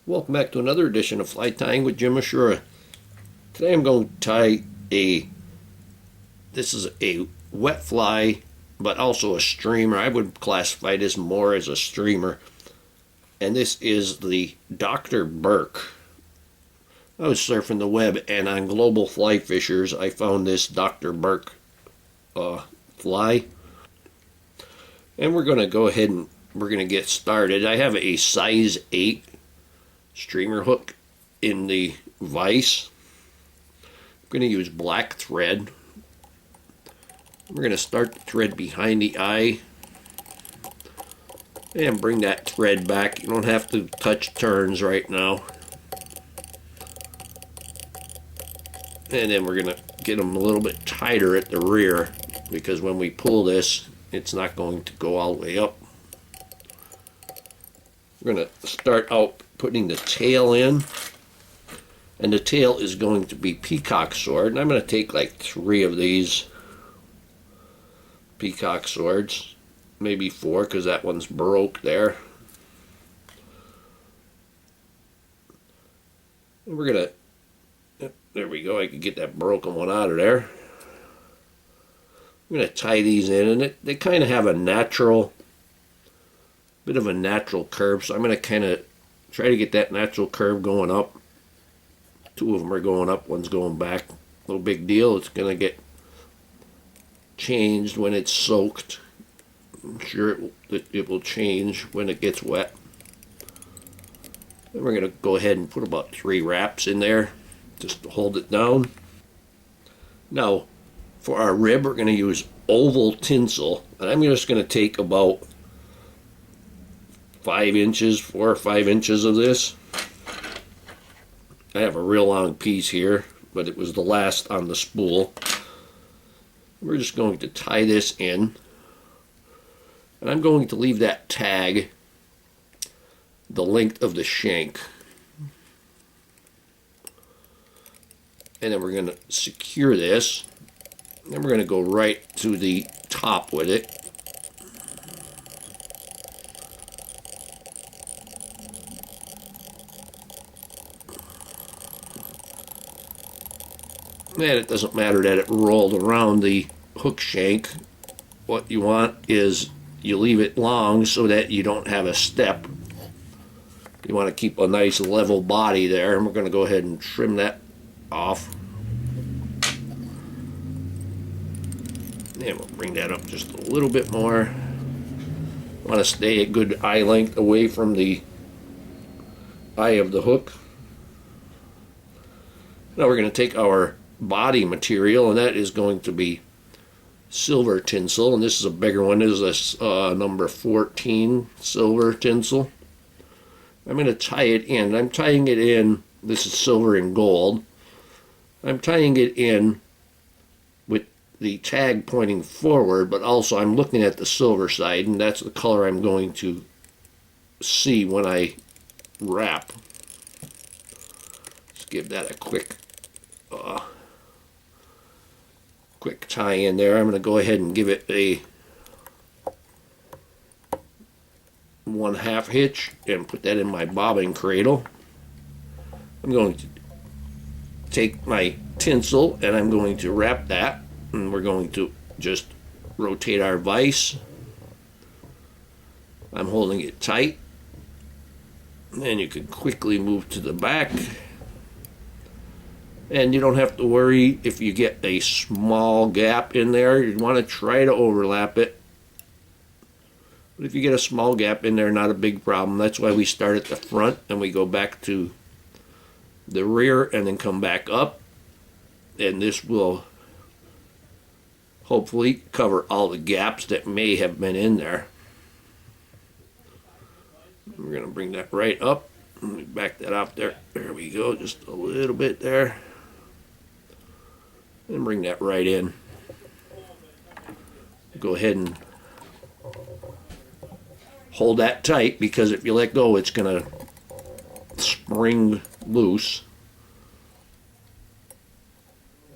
Welcome back to another edition of Fly Tying with Jim Misiura. Today I'm going to tie this is a wet fly, but also a streamer. I would classify this more as a streamer. And this is the Dr. Burke. I was surfing the web, and on Global Fly Fishers, I found this Dr. Burke fly. And we're going to go ahead and we're going to get started. I have a size 8 streamer hook in the vise. I'm going to use black thread. We're going to start the thread behind the eye and bring that thread back. You don't have to touch turns right now. And then we're going to get them a little bit tighter at the rear, because when we pull this, it's not going to go all the way up. We're going to start out putting the tail in, and the tail is going to be Peacock sword, and I'm going to take like 3 of these Peacock swords, maybe 4 because that one's broke there. And we're going to, there we go, I could get that broken one out of there. I'm going to tie these in, and they kind of have a natural, bit of a natural curve, so I'm going to kind of try to get that natural curve going up. 2 of them are going up, one's going back. No big deal. It's going to get changed when it's soaked. I'm sure it will change when it gets wet. And we're going to go ahead and put about 3 wraps in there just to hold it down. Now, for our rib, we're going to use oval tinsel, and I'm just going to take about 5 inches, 4 or 5 inches of this. I have a real long piece here, but it was the last on the spool. We're just going to tie this in, and I'm going to leave that tag the length of the shank. And then we're going to secure this, and then we're going to go right to the top with it. And it doesn't matter that it rolled around the hook shank. What you want is you leave it long so that you don't have a step. You want to keep a nice level body there, and we're going to go ahead and trim that off. And we'll bring that up just a little bit more. Want to stay a good eye length away from the eye of the hook. Now we're going to take our body material, and that is going to be silver tinsel, and this is a bigger one. This is a number 14 silver tinsel. I'm going to tie it in. I'm tying it in, this is silver and gold. I'm tying it in with the tag pointing forward, but also I'm looking at the silver side, and that's the color I'm going to see when I wrap. Let's give that a quick tie in there. I'm going to go ahead and give it a 1/2 hitch and put that in my bobbing cradle. I'm going to take my tinsel and I'm going to wrap that, and we're going to just rotate our vise. I'm holding it tight, and you can quickly move to the back. And you don't have to worry if you get a small gap in there. You want to try to overlap it. But if you get a small gap in there, not a big problem. That's why we start at the front and we go back to the rear and then come back up. And this will hopefully cover all the gaps that may have been in there. We're going to bring that right up. Let me back that up there. There we go, just a little bit there. And bring that right in. Go ahead and hold that tight, because if you let go, it's going to spring loose.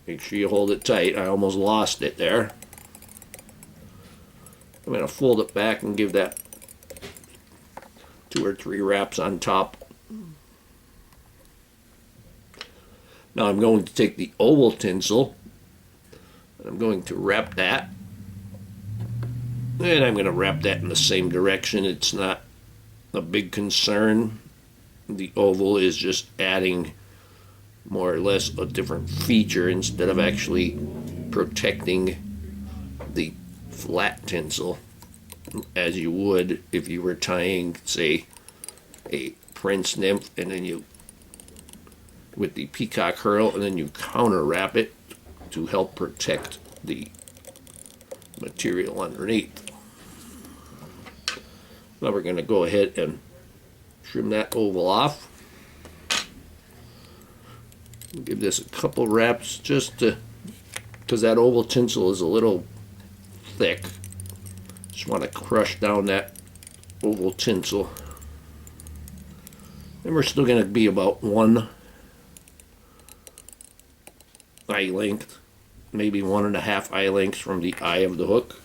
Make sure you hold it tight. I almost lost it there. I'm going to fold it back and give that 2 or 3 wraps on top. Now I'm going to take the oval tinsel, and I'm going to wrap that, and I'm going to wrap that in the same direction. It's not a big concern. The oval is just adding more or less a different feature instead of actually protecting the flat tinsel as you would if you were tying, say, a Prince Nymph, and then you with the Peacock Herl, and then you counter wrap it to help protect the material underneath. Now we're going to go ahead and trim that oval off. Give this a couple wraps just to, because that oval tinsel is a little thick. Just want to crush down that oval tinsel. And we're still going to be about 1 eye length, maybe 1.5 eye lengths from the eye of the hook.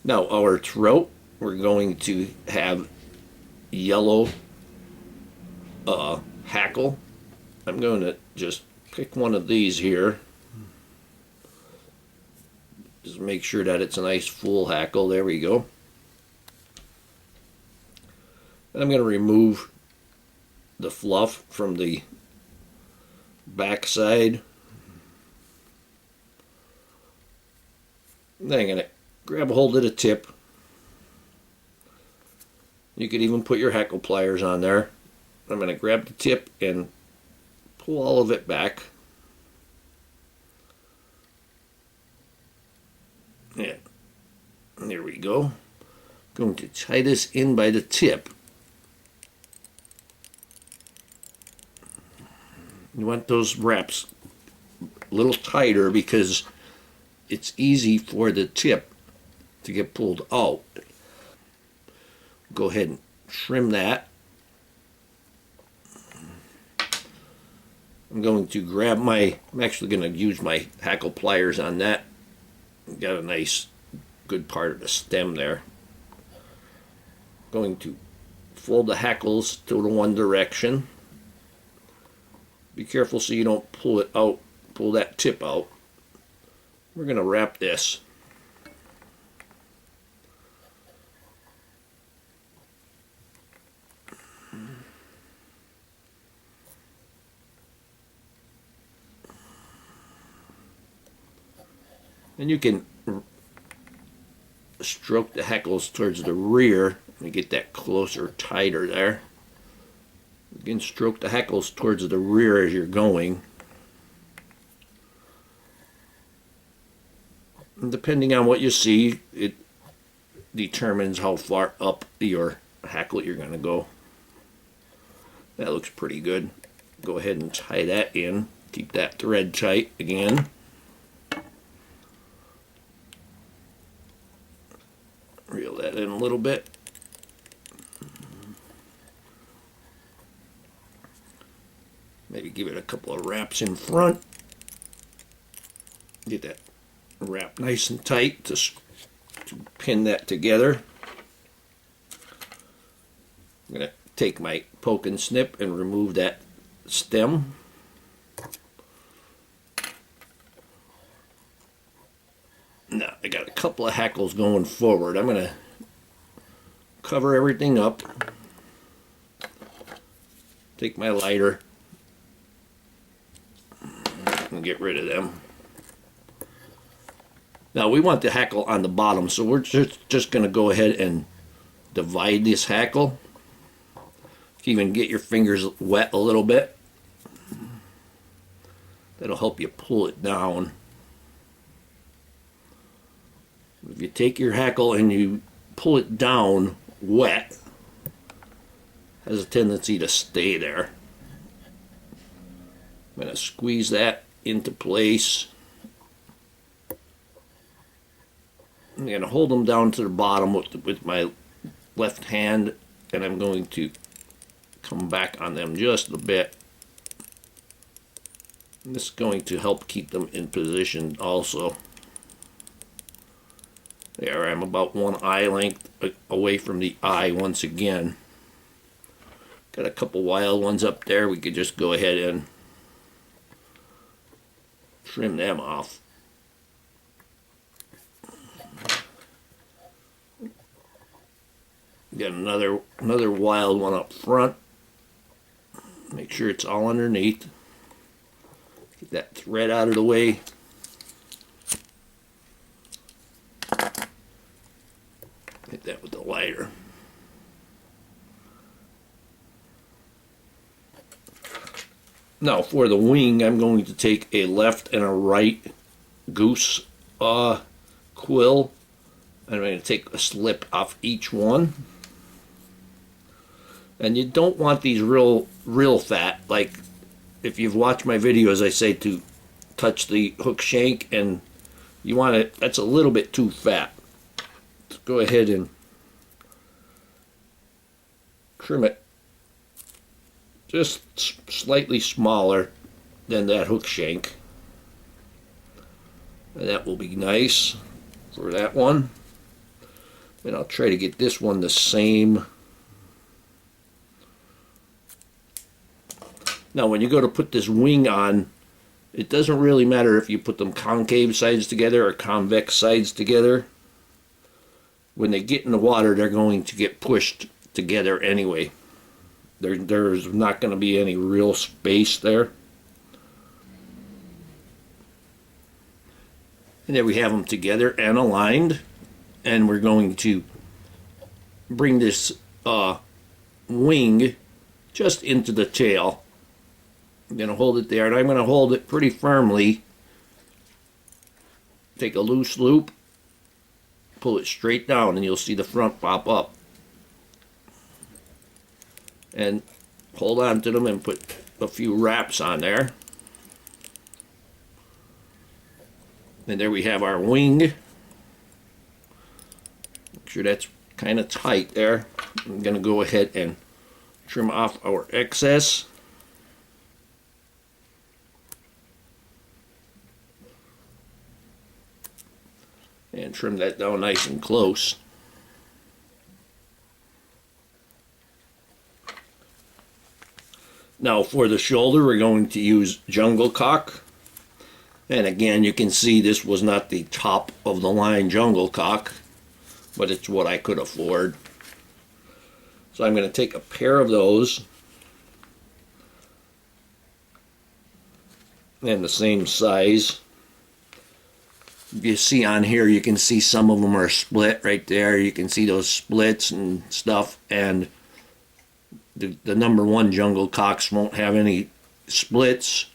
Now our throat, we're going to have yellow hackle. I'm going to just pick one of these here. Just make sure that it's a nice full hackle. There we go. And I'm going to remove the fluff from the back side. Then I'm going to grab a hold of the tip. You could even put your hackle pliers on there. I'm going to grab the tip and pull all of it back. Yeah, there we go. Going to tie this in by the tip. You want those wraps a little tighter because it's easy for the tip to get pulled out. Go ahead and trim that. I'm going to grab I'm actually going to use my hackle pliers on that. Got a nice good part of the stem there. Going to fold the hackles to the one direction. Be careful so you don't pull it out, pull that tip out. We're going to wrap this. And you can stroke the hackles towards the rear and get that closer, tighter there. You can stroke the hackles towards the rear as you're going. And depending on what you see, it determines how far up your hackle you're going to go. That looks pretty good. Go ahead and tie that in. Keep that thread tight again. Reel that in a little bit. Maybe give it a couple of wraps in front. Get that wrap nice and tight to pin that together. I'm going to take my poke and snip and remove that stem. Now I got a couple of hackles going forward. I'm going to cover everything up. Take my lighter and get rid of them. Now we want the hackle on the bottom, so we're just going to go ahead and divide this hackle. Even get your fingers wet a little bit. That'll help you pull it down. If you take your hackle and you pull it down wet, it has a tendency to stay there. I'm going to squeeze that into place. I'm going to hold them down to the bottom with my left hand, and I'm going to come back on them just a bit. And this is going to help keep them in position also. There, I'm about 1 eye length away from the eye once again. Got a couple wild ones up there. We could just go ahead and trim them off. Got another wild one up front. Make sure it's all underneath. Get that thread out of the way. Hit that with the lighter. Now for the wing, I'm going to take a left and a right goose quill. I'm going to take a slip off each one. And you don't want these real fat. Like if you've watched my videos, I say to touch the hook shank, and you want it, that's a little bit too fat. Let's go ahead and trim it just slightly smaller than that hook shank. And that will be nice for that one. And I'll try to get this one the same. Now when you go to put this wing on, it doesn't really matter if you put them concave sides together or convex sides together. When they get in the water, they're going to get pushed together anyway. There's not going to be any real space there. And there we have them together and aligned. And we're going to bring this wing just into the tail. I'm going to hold it there, and I'm going to hold it pretty firmly. Take a loose loop, pull it straight down, and you'll see the front pop up. And hold on to them and put a few wraps on there. And there we have our wing. Make sure that's kind of tight there. I'm going to go ahead and trim off our excess. And trim that down nice and close. Now for the shoulder, we're going to use Junglecock. And again, you can see this was not the top of the line Junglecock, but it's what I could afford. So I'm going to take a pair of those and the same size. You see on here, you can see some of them are split right there. You can see those splits and stuff, and the number one Junglecocks won't have any splits,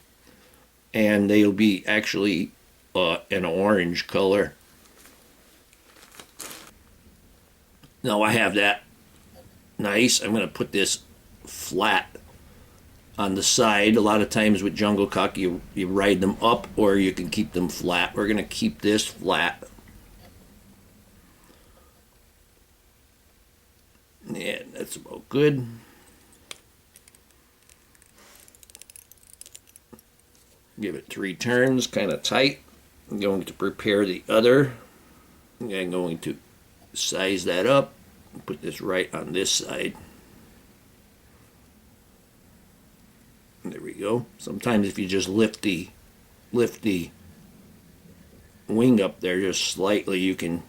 and they'll be actually an orange color. Now I have that nice. I'm going to put this flat on the side. A lot of times with Junglecock, you ride them up, or you can keep them flat. We're going to keep this flat. Yeah, that's about good. Give it 3 turns, kind of tight. I'm going to prepare the other. I'm going to size that up. Put this right on this side. There we go. Sometimes if you just lift the wing up there just slightly, you can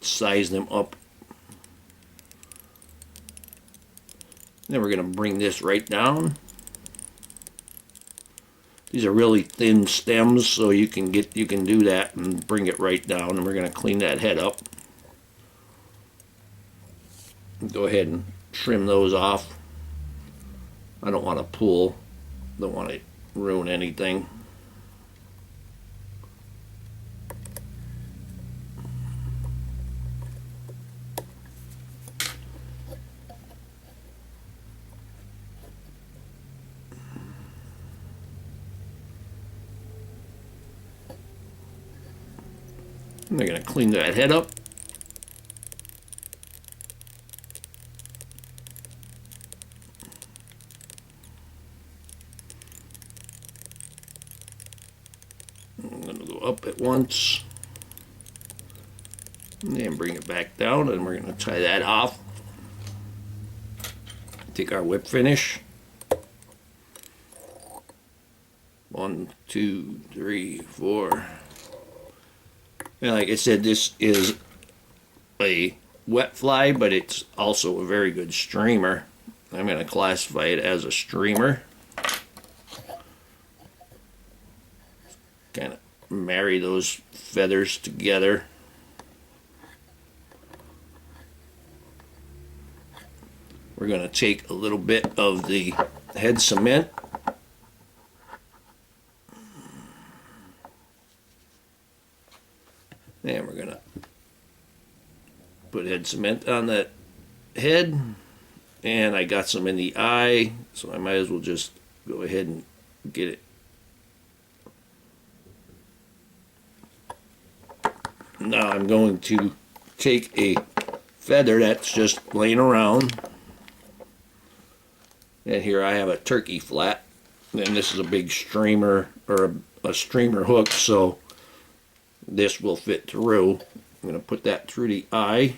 size them up. Then we're going to bring this right down. These are really thin stems, so you can do that and bring it right down. And we're going to clean that head up. Go ahead and trim those off. I don't want to pull. Don't want to ruin anything. And they're going to clean that head up. I'm going to go up at once. And then bring it back down, and we're going to tie that off. Take our whip finish. 1, 2, 3, 4. And like I said, this is a wet fly, but it's also a very good streamer. I'm going to classify it as a streamer. Kind of marry those feathers together. We're going to take a little bit of the head cement and we're going to put head cement on that head, and I got some in the eye, so I might as well just go ahead and get it. Now I'm going to take a feather that's just laying around, and here I have a turkey flat, and this is a big streamer, or a streamer hook, so this will fit through. I'm going to put that through the eye.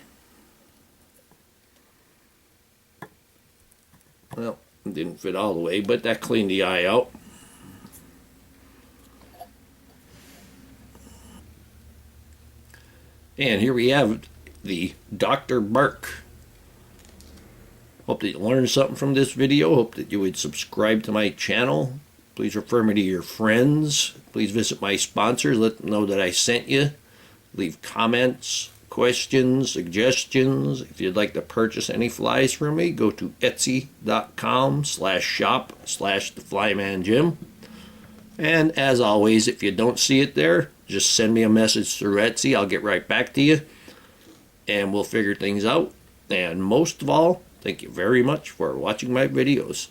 Well, it didn't fit all the way, but that cleaned the eye out. And here we have the Dr. Burke. Hope that you learned something from this video. Hope that you would subscribe to my channel. Please refer me to your friends. Please visit my sponsors. Let them know that I sent you. Leave comments, questions, suggestions. If you'd like to purchase any flies from me, go to etsy.com/shop/theflymanjim. And as always, if you don't see it there, just send me a message through Etsy. I'll get right back to you, and we'll figure things out. And most of all, thank you very much for watching my videos.